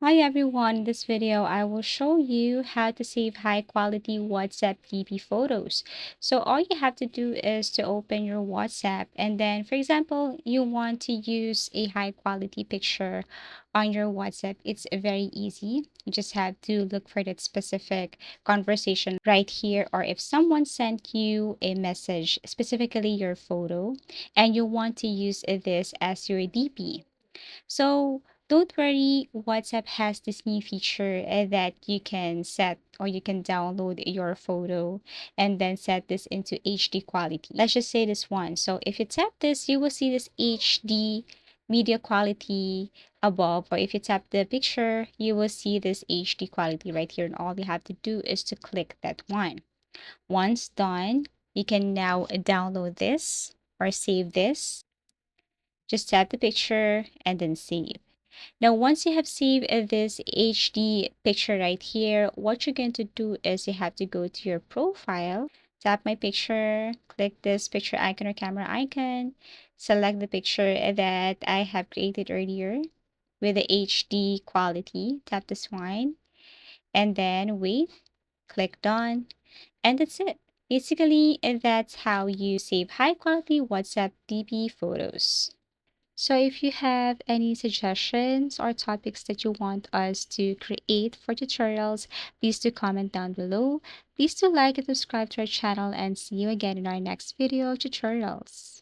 Hi everyone, in this video I will show you how to save high quality WhatsApp DP photos. So all you have to do is to open your WhatsApp and then for example, you want to use a high quality picture on your WhatsApp. It's very easy. You just have to look for that specific conversation right here, or if someone sent you a message, specifically your photo, and you want to use this as your DP. So don't worry, WhatsApp has this new feature that you can set or you can download your photo and then set this into HD quality. Let's just say this one. So if you tap this, you will see this HD media quality above, or if you tap the picture, you will see this HD quality right here. And all you have to do is to click that one. Once done, you can now download this or save this. Just tap the picture and then save. Now, once you have saved this HD picture right here, what you're going to do is you have to go to your profile, tap my picture, click this picture icon or camera icon, select the picture that I have created earlier with the HD quality, tap this one, and then wait, click done, and that's it. Basically, that's how you save high quality WhatsApp DP photos. So if you have any suggestions or topics that you want us to create for tutorials, please do comment down below. Please do like and subscribe to our channel and see you again in our next video tutorials.